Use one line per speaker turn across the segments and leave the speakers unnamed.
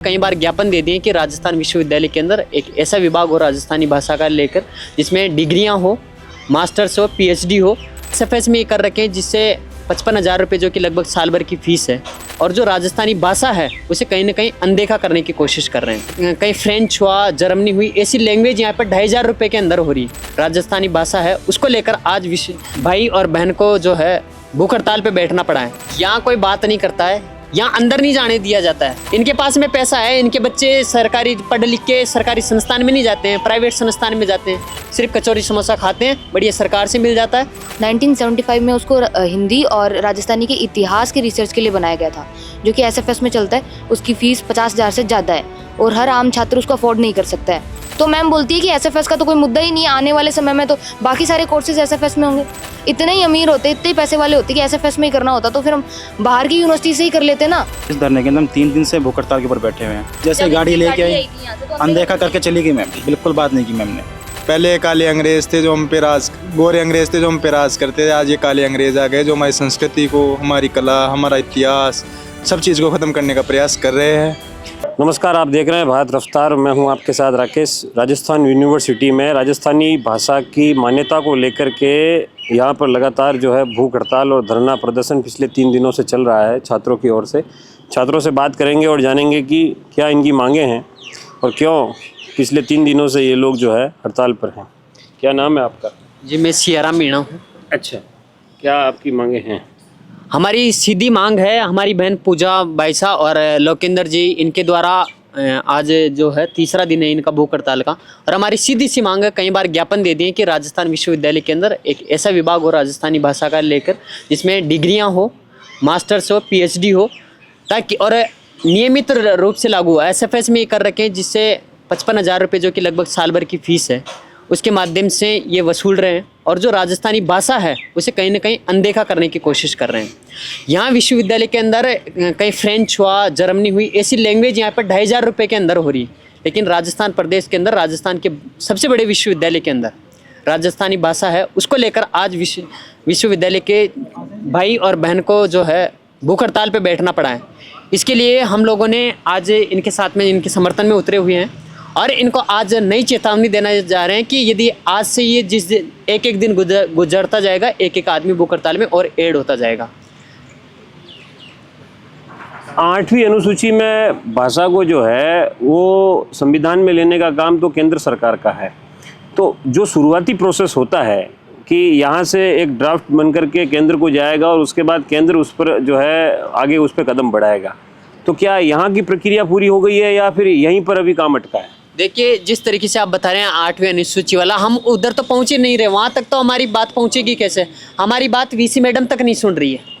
कई बार ज्ञापन दे दिए कि राजस्थान विश्वविद्यालय के अंदर एक ऐसा विभाग हो राजस्थानी भाषा का लेकर जिसमें डिग्रियां हो, मास्टर्स हो, पीएचडी हो। एसएफएस में ये कर रखे हैं जिससे 55,000 रुपये जो कि लगभग साल भर की फीस है, और जो राजस्थानी भाषा है उसे कहीं ना कहीं अनदेखा करने की कोशिश कर रहे हैं। कहीं फ्रेंच हुआ, जर्मनी हुई, ऐसी लैंग्वेज यहाँ पर 2,500 रुपये के अंदर हो रही। राजस्थानी भाषा है उसको लेकर आज भाई और बहन को जो है भूख हड़ताल पे बैठना पड़ा है। यहाँ कोई बात नहीं करता है, यहाँ अंदर नहीं जाने दिया जाता है। इनके पास में पैसा है, इनके बच्चे सरकारी पढ़ लिख के सरकारी संस्थान में नहीं जाते हैं, प्राइवेट संस्थान में जाते हैं, सिर्फ कचौरी समोसा खाते हैं, बढ़िया सरकार से मिल जाता है।
1975 में उसको हिंदी और राजस्थानी के इतिहास के रिसर्च के लिए बनाया गया था, जो कि एसएफएस में चलता है। उसकी फ़ीस 50,000 से ज़्यादा है और हर आम छात्र उसको अफोर्ड नहीं कर सकता है। तो मैम बोलती है कि एसएफएस का तो कोई मुद्दा ही नहीं है, आने वाले समय में तो बाकी सारे कोर्सेज एसएफएस में होंगे। इतने ही अमीर होते, इतने ही पैसे वाले होते कि एसएफएस में ही करना होता तो फिर हम बाहर की यूनिवर्सिटी से ही कर लेते ना।
इस धरने के अंदर हम 3 दिन से भूख हड़ताल के ऊपर बैठे हुए हैं। जैसे गाड़ी लेके आई, अनदेखा करके चली गई मैम, बिल्कुल बात नहीं की मैम ने।
पहले काले अंग्रेज थे जो हम पे राज, गोरे अंग्रेज थे जो हम पे राज करते थे। आज ये काले अंग्रेज आ गए जो हमारी संस्कृति को, हमारी कला, हमारा इतिहास, सब चीज़ को ख़त्म करने का प्रयास कर रहे हैं।
नमस्कार, आप देख रहे हैं भारत रफ्तार। मैं हूं आपके साथ राकेश। राजस्थान यूनिवर्सिटी में राजस्थानी भाषा की मान्यता को लेकर के यहाँ पर लगातार जो है भूख हड़ताल और धरना प्रदर्शन पिछले 3 दिनों से चल रहा है छात्रों की ओर से। छात्रों से बात करेंगे और जानेंगे कि क्या इनकी मांगें हैं और क्यों पिछले 3 दिनों से ये लोग जो है हड़ताल पर हैं। क्या नाम है आपका?
जी, मैं सियाराम मीणा हूँ।
अच्छा, क्या आपकी मांगें हैं?
हमारी सीधी मांग है, हमारी बहन पूजा बाईसा और लोकेंद्र जी, इनके द्वारा आज जो है 3रा दिन है इनका भूख हड़ताल का। और हमारी सीधी सी मांग है, कई बार ज्ञापन दे दिए कि राजस्थान विश्वविद्यालय के अंदर एक ऐसा विभाग हो राजस्थानी भाषा का लेकर जिसमें डिग्रियां हो, मास्टर्स हो, पीएचडी हो, ताकि और नियमित रूप से लागू हो। एसएफएस में ये कर रखे हैं जिससे 55,000 रुपये जो कि लगभग साल भर की फीस है उसके माध्यम से ये वसूल रहे हैं, और जो राजस्थानी भाषा है उसे कहीं ना कहीं अनदेखा करने की कोशिश कर रहे हैं। यहाँ विश्वविद्यालय के अंदर कहीं फ्रेंच हुआ, जर्मनी हुई, ऐसी लैंग्वेज यहाँ पर 2,500 रुपये के अंदर हो रही। लेकिन राजस्थान प्रदेश के अंदर, राजस्थान के सबसे बड़े विश्वविद्यालय के अंदर राजस्थानी भाषा है उसको लेकर आज विश्वविद्यालय के भाई और बहन को जो है भूख हड़ताल पर बैठना पड़ा है। इसके लिए हम लोगों ने आज इनके साथ में, इनके समर्थन में उतरे हुए हैं और इनको आज नई चेतावनी देना जा रहे हैं कि यदि आज से ये जिस दिन एक दिन गुजरता जाएगा, एक आदमी भूख हड़ताल में और ऐड होता जाएगा।
8वीं अनुसूची में भाषा को जो है वो संविधान में लेने का काम तो केंद्र सरकार का है। तो जो शुरुआती प्रोसेस होता है कि यहाँ से एक ड्राफ्ट बन करके केंद्र को जाएगा और उसके बाद केंद्र उस पर जो है आगे उस पर कदम बढ़ाएगा, तो क्या यहाँ की प्रक्रिया पूरी हो गई है या फिर यहीं पर अभी काम अटका है?
देखिए, जिस तरीके से आप बता रहे हैं 8वीं अनुसूची वाला, हम उधर तो पहुंचे नहीं रहे, वहाँ तक तो हमारी बात पहुंचेगी कैसे? हमारी बात वीसी मैडम तक नहीं सुन रही है।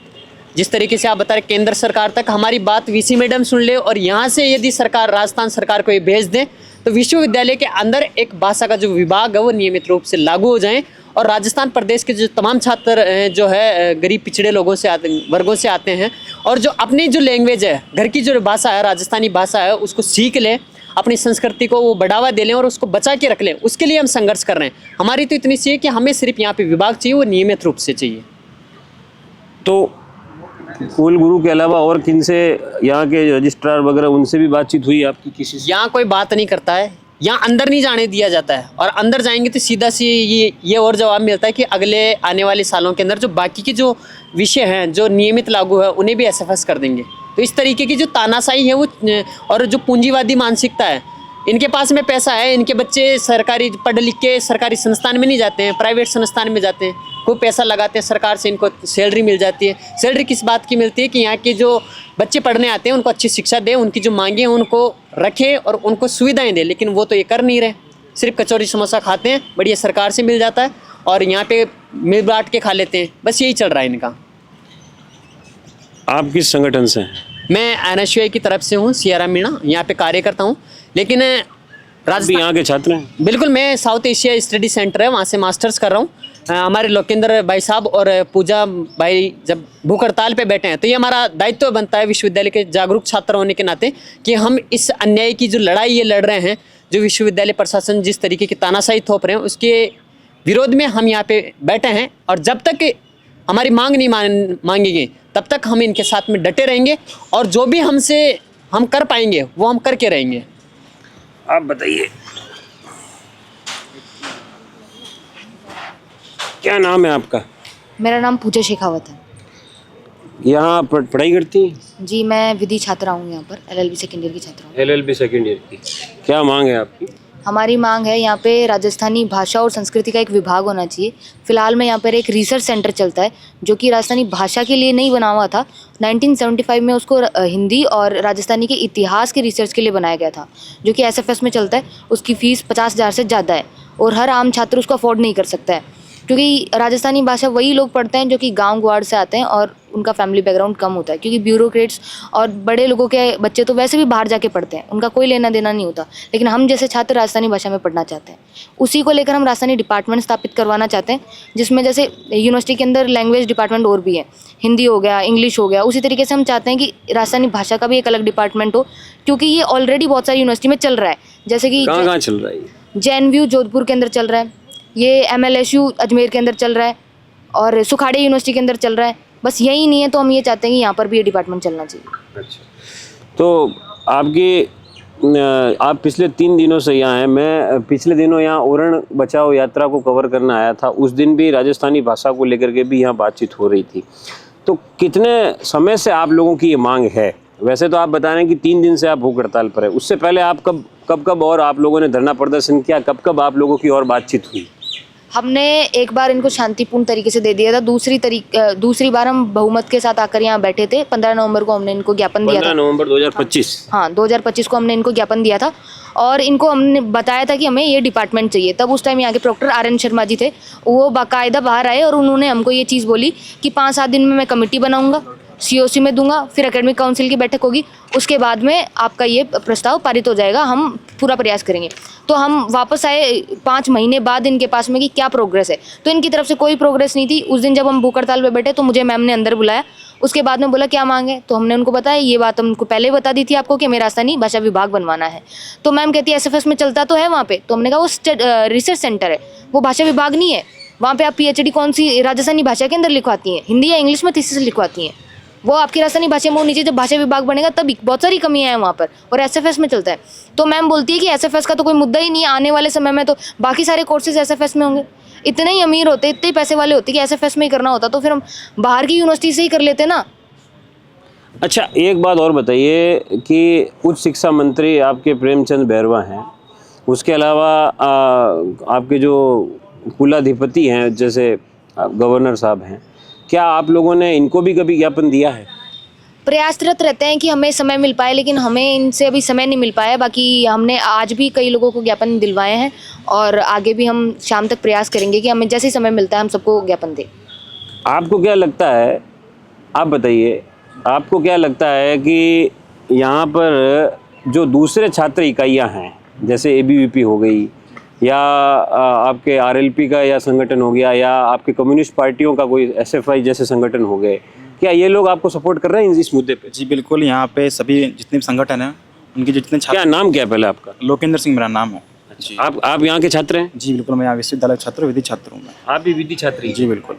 जिस तरीके से आप बता रहे केंद्र सरकार तक हमारी बात वीसी मैडम सुन ले, और यहाँ से यदि सरकार, राजस्थान सरकार को ये भेज दें तो विश्वविद्यालय के अंदर एक भाषा का जो विभाग है वो नियमित रूप से लागू हो जाए, और राजस्थान प्रदेश के जो तमाम छात्र जो है गरीब पिछड़े लोगों से वर्गों से आते हैं, और जो अपनी जो लैंग्वेज है, घर की जो भाषा है, राजस्थानी भाषा है, उसको सीख लें, अपनी संस्कृति को वो बढ़ावा दे लें और उसको बचा के रख लें। उसके लिए हम संघर्ष कर रहे हैं। हमारी तो इतनी सी है कि हमें सिर्फ यहाँ पे विभाग चाहिए, वो नियमित रूप से चाहिए।
तो कुल गुरु के अलावा और किन से, यहाँ के रजिस्ट्रार वगैरह, उनसे भी बातचीत हुई आपकी किसी से?
यहाँ कोई बात नहीं करता है, यहाँ अंदर नहीं जाने दिया जाता है, और अंदर जाएंगे तो सीधा सी ये और जवाब मिलता है कि अगले आने वाले सालों के अंदर जो बाकी के जो विषय हैं जो नियमित लागू है उन्हें भी एसएफएस कर देंगे। तो इस तरीके की जो तानाशाही है वो, और जो पूंजीवादी मानसिकता है, इनके पास में पैसा है, इनके बच्चे सरकारी पढ़ लिख के सरकारी संस्थान में नहीं जाते हैं, प्राइवेट संस्थान में जाते हैं, खूब पैसा लगाते हैं, सरकार से इनको सैलरी मिल जाती है। सैलरी किस बात की मिलती है कि यहाँ के जो बच्चे पढ़ने आते हैं उनको अच्छी शिक्षा दें, उनकी जो मांगे हैं उनको रखें और उनको सुविधाएं दें। लेकिन वो तो ये कर नहीं रहे, सिर्फ कचौरी समोसा खाते हैं, बढ़िया सरकार से मिल जाता है और यहाँ पे मिल बांट के खा लेते हैं। बस यही चल रहा है इनका।
आप किस संगठन से हैं?
मैं एनएसयूआई की तरफ से हूँ, सियाराम मीणा, यहाँ पे कार्य करता हूँ। लेकिन
राजस्थान यहाँ के छात्र हैं?
बिल्कुल, मैं साउथ एशिया स्टडी सेंटर है वहाँ से मास्टर्स कर रहा हूँ। हमारे लोकेंद्र भाई साहब और पूजा भाई जब भूख हड़ताल पे बैठे हैं तो ये हमारा दायित्व बनता है विश्वविद्यालय के जागरूक छात्र होने के नाते कि हम इस अन्याय की जो लड़ाई ये लड़ रहे हैं, जो विश्वविद्यालय प्रशासन जिस तरीके की तानाशाही थोप रहे हैं उसके विरोध में हम यहाँ पे बैठे हैं। और जब तक हमारी मांग नहीं मांगेंगे तब तक हम इनके साथ में डटे रहेंगे, और जो भी हमसे हम कर पाएंगे वो हम करके रहेंगे।
आप बताइए, क्या नाम है आपका?
मेरा नाम पूजा शेखावत है।
यहाँ पढ़ाई करती हैं?
जी, मैं विधि छात्रा हूँ यहाँ पर, LLB सेकेंड ईयर की छात्रा हूँ।
LLB सेकेंड ईयर की। क्या मांग है आपकी?
हमारी मांग है यहाँ पे राजस्थानी भाषा और संस्कृति का एक विभाग होना चाहिए। फिलहाल में यहाँ पर एक रिसर्च सेंटर चलता है जो कि राजस्थानी भाषा के लिए नहीं बना हुआ था। 1975 में उसको हिंदी और राजस्थानी के इतिहास के रिसर्च के लिए बनाया गया था, जो कि SFS में चलता है। उसकी फ़ीस 50,000 से ज़्यादा है और हर आम छात्र उसको अफोर्ड नहीं कर सकता है, क्योंकि राजस्थानी भाषा वही लोग पढ़ते हैं जो कि गांव ग्वाड़ से आते हैं और उनका फैमिली बैकग्राउंड कम होता है, क्योंकि ब्यूरोक्रेट्स और बड़े लोगों के बच्चे तो वैसे भी बाहर जाके पढ़ते हैं, उनका कोई लेना देना नहीं होता। लेकिन हम जैसे छात्र राजस्थानी भाषा में पढ़ना चाहते हैं, उसी को लेकर हम राजस्थानी डिपार्टमेंट स्थापित करवाना चाहते हैं, जिसमें जैसे यूनिवर्सिटी के अंदर लैंग्वेज डिपार्टमेंट और भी है, हिंदी हो गया, इंग्लिश हो गया, उसी तरीके से हम चाहते हैं कि राजस्थानी भाषा का भी एक अलग डिपार्टमेंट हो, क्योंकि ये ऑलरेडी बहुत सारी यूनिवर्सिटी में चल रहा है। जैसे कि
कहाँ चल रहा है ये?
JNU जोधपुर के अंदर चल रहा है, ये MLSU अजमेर के अंदर चल रहा है और सुखाड़े यूनिवर्सिटी के अंदर चल रहा है। बस यही नहीं है, तो हम ये चाहते हैं कि यहाँ पर भी ये डिपार्टमेंट चलना चाहिए।
अच्छा, तो आप पिछले 3 दिनों से यहाँ हैं। मैं पिछले दिनों यहाँ ओरण बचाओ यात्रा को कवर करने आया था, उस दिन भी राजस्थानी भाषा को लेकर के भी यहाँ बातचीत हो रही थी। तो कितने समय से आप लोगों की ये मांग है? वैसे तो आप बता रहे हैं कि 3 दिन से आप भूख हड़ताल पर है, उससे पहले आप कब और आप लोगों ने धरना प्रदर्शन किया? कब आप लोगों की और बातचीत हुई?
हमने एक बार इनको शांतिपूर्ण तरीके से दे दिया था, दूसरी बार हम बहुमत के साथ आकर यहाँ बैठे थे। 15 नवंबर को हमने इनको ज्ञापन दिया था।
15 नवंबर 2025।
हाँ, 2025 को हमने इनको ज्ञापन दिया था और इनको हमने बताया था कि हमें ये डिपार्टमेंट चाहिए। तब उस टाइम यहाँ के प्रोक्टर RN शर्मा जी थे, वो बाकायदा बाहर आए और उन्होंने हमको ये चीज़ बोली कि 5-7 दिन में मैं कमेटी बनाऊंगा, COC में दूंगा, फिर एकेडमिक काउंसिल की बैठक होगी, उसके बाद में आपका ये प्रस्ताव पारित हो जाएगा, हम पूरा प्रयास करेंगे। तो हम वापस आए 5 महीने बाद इनके पास में कि क्या प्रोग्रेस है, तो इनकी तरफ से कोई प्रोग्रेस नहीं थी। उस दिन जब हम भूख हड़ताल पे बैठे तो मुझे मैम ने अंदर बुलाया, उसके बाद में बोला क्या मांग है, तो हमने उनको बताया। ये बात हमको पहले बता दी थी आपको कि हमें राजस्थानी भाषा विभाग बनवाना है। तो मैम कहती है SFS में चलता तो है वहाँ पे, तो हमने कहा वो रिसर्च सेंटर है, वो भाषा विभाग नहीं है। वहाँ पे आप PhD कौन सी राजस्थानी भाषा के अंदर लिखवाती हैं, हिंदी या इंग्लिश में थीसिस लिखवाती हैं, वो आपकी राजस्थानी भाषा में होनी चाहिए। जब भाषा विभाग बनेगा तभी, बहुत सारी कमियां हैं वहाँ पर, और SFS में चलता है। तो मैम बोलती है कि SFS का तो कोई मुद्दा ही नहीं है, आने वाले समय में तो बाकी सारे कोर्सेज SFS में होंगे। इतने ही अमीर होते, इतने ही पैसे वाले होते कि SFS में ही करना होता, तो फिर हम बाहर की यूनिवर्सिटी से ही कर लेते ना।
अच्छा, एक बात और बताइए कि उच्च शिक्षा मंत्री आपके प्रेमचंद बैरवा हैं, उसके अलावा आपके जो कुलाधिपति हैं जैसे गवर्नर साहब हैं, क्या आप लोगों ने इनको भी कभी ज्ञापन दिया है?
प्रयासरत रहते हैं कि हमें समय मिल पाए, लेकिन हमें इनसे अभी समय नहीं मिल पाया। बाकी हमने आज भी कई लोगों को ज्ञापन दिलवाए हैं और आगे भी हम शाम तक प्रयास करेंगे कि हमें जैसे ही समय मिलता है हम सबको ज्ञापन दें।
आपको क्या लगता है, आप बताइए, आपको क्या लगता है कि यहाँ पर जो दूसरे छात्र इकाइयाँ हैं, जैसे ABVP हो गई या आपके RLP का या संगठन हो गया, या आपके कम्युनिस्ट पार्टियों का कोई SFI जैसे संगठन हो गए, क्या ये लोग आपको सपोर्ट कर रहे हैं इस मुद्दे पे?
जी बिल्कुल, यहाँ पे सभी जितने भी संगठन हैं उनके जितने
क्या नाम क्या है पहले आपका?
लोकेंद्र सिंह मेरा नाम है। जी,
आप यहाँ के छात्र हैं?
जी बिल्कुल, मैं यहाँ विश्वविद्यालय छात्र, विधि छात्र हूँ मैं।
आप भी विधि छात्री हैं?
जी बिल्कुल।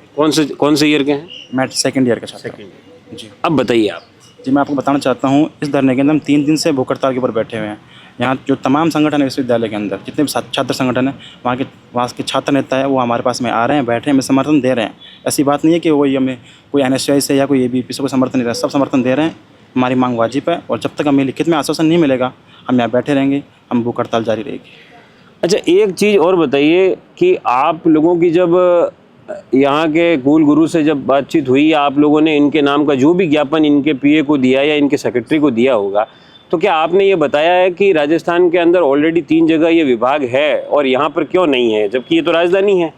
कौन से ईयर के हैं?
मैं सेकेंड ईयर का छात्र हूँ। जी,
अब बताइए आप।
जी मैं आपको बताना चाहता हूँ, इस धरने के अंदर हम 3 दिन से भूख हड़ताल के ऊपर बैठे हुए हैं। यहाँ जो तमाम संगठन है विश्वविद्यालय के अंदर, जितने भी छात्र संगठन है, वहाँ के छात्र नेता है, वो हमारे पास में आ रहे हैं, बैठे हैं, हमें समर्थन दे रहे हैं। ऐसी बात नहीं है कि वही हमें कोई NSI से या कोई ABVP से कोई समर्थन नहीं रहा, सब समर्थन दे रहे हैं। हमारी मांग वाजिब है और जब तक हमें लिखित में आश्वासन नहीं मिलेगा हम यहाँ बैठे रहेंगे, हम भूख हड़ताल जारी रहेगी।
अच्छा, एक चीज़ और बताइए कि आप लोगों की जब यहाँ के कुल गुरु से जब बातचीत हुई, आप लोगों ने इनके नाम का जो भी ज्ञापन इनके PA को दिया या इनके सेक्रेटरी को दिया होगा, तो क्या आपने ये बताया है कि राजस्थान के अंदर ऑलरेडी 3 जगह ये विभाग है और यहाँ पर क्यों नहीं है, जबकि ये तो राजधानी है?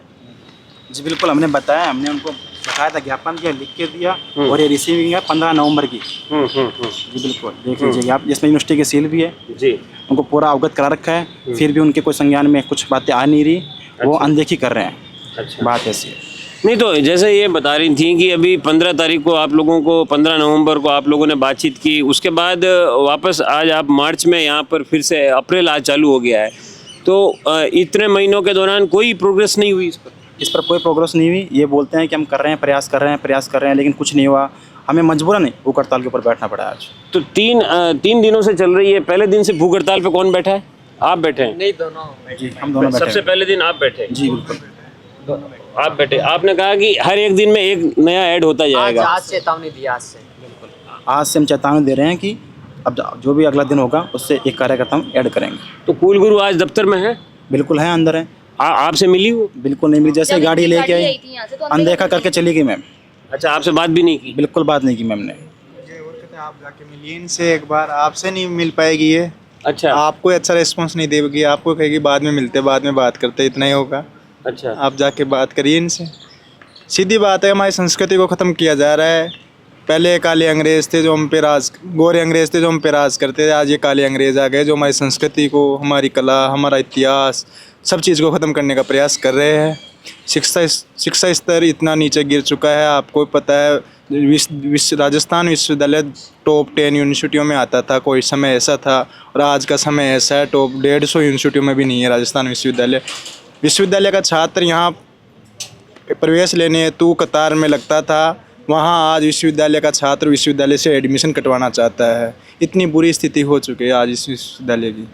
जी बिल्कुल, हमने बताया, हमने उनको बताया था, ज्ञापन दिया, लिख के दिया, और ये रिसीविंग है 15 नवंबर की। जी बिल्कुल, देख लीजिए आप, इसमें यूनिवर्सिटी की सील भी है जी, उनको पूरा अवगत करा रखा है, फिर भी उनके कोई संज्ञान में कुछ बातें आ नहीं रही, वो अनदेखी कर रहे हैं। अच्छा, बात ऐसी है।
नहीं, तो जैसे ये बता रही थी कि अभी 15 तारीख को आप लोगों को, 15 नवंबर को आप लोगों ने बातचीत की, उसके बाद वापस आज आप मार्च में यहाँ पर फिर से अप्रैल आज चालू हो गया है, तो इतने महीनों के दौरान कोई प्रोग्रेस नहीं हुई इस पर?
कोई प्रोग्रेस नहीं हुई। ये बोलते हैं कि हम कर रहे हैं, प्रयास कर रहे हैं, लेकिन कुछ नहीं हुआ। हमें मजबूरन भूख हड़ताल के ऊपर बैठना पड़ा आज।
तो तीन दिनों से चल रही है। पहले दिन से भूख हड़ताल पे कौन बैठा है? आप बैठे हैं?
नहीं, दोनों।
जी, हम दोनों बैठे
सबसे
हैं।
पहले दिन आप बैठे?
जी बिल्कुल।
आप बैठे। आपने कहा कि हर एक दिन में एक नया ऐड होता जाएगा।
आज चेतावनी दी, आज से।
आज से हम चेतावनी दे रहे हैं कि अब जो भी अगला दिन होगा उससे एक कार्यकर्ता हम ऐड करेंगे।
तो कुल गुरु आज दफ्तर में है?
बिल्कुल है, अंदर है।
आपसे मिली वो?
बिल्कुल नहीं मिली, जैसे गाड़ी लेके आई अनदेखा करके चली गई मैम।
अच्छा, आपसे बात भी नहीं की?
बिल्कुल बात नहीं की मैम ने।
आप जाके मिलिए इनसे एक बार, आपसे नहीं मिल पाएगी ये।
अच्छा।
आपको अच्छा रिस्पॉन्स नहीं देगी, आपको कहेगी बाद में मिलते, बाद में बात करते, इतना ही होगा।
अच्छा,
आप जाके बात करिए इनसे। सीधी बात है, हमारी संस्कृति को ख़त्म किया जा रहा है। पहले काले अंग्रेज़ थे जो हम पे राज, गोरे अंग्रेज़ थे जो हम पे राज करते थे, आज ये काले अंग्रेज़ आ गए जो हमारी संस्कृति को, हमारी कला, हमारा इतिहास, सब चीज़ को ख़त्म करने का प्रयास कर रहे हैं। शिक्षा स्तर इतना नीचे गिर चुका है, आपको पता है। राजस्थान विश्वविद्यालय टॉप 10 यूनिवर्सिटियों में आता था, कोई समय ऐसा था, और आज का समय ऐसा है टॉप 150 यूनिवर्सिटियों में भी नहीं है राजस्थान विश्वविद्यालय का छात्र यहाँ प्रवेश लेने हेतु कतार में लगता था, वहाँ आज विश्वविद्यालय का छात्र विश्वविद्यालय से एडमिशन कटवाना चाहता है। इतनी बुरी स्थिति हो चुकी है आज इस विश्वविद्यालय की।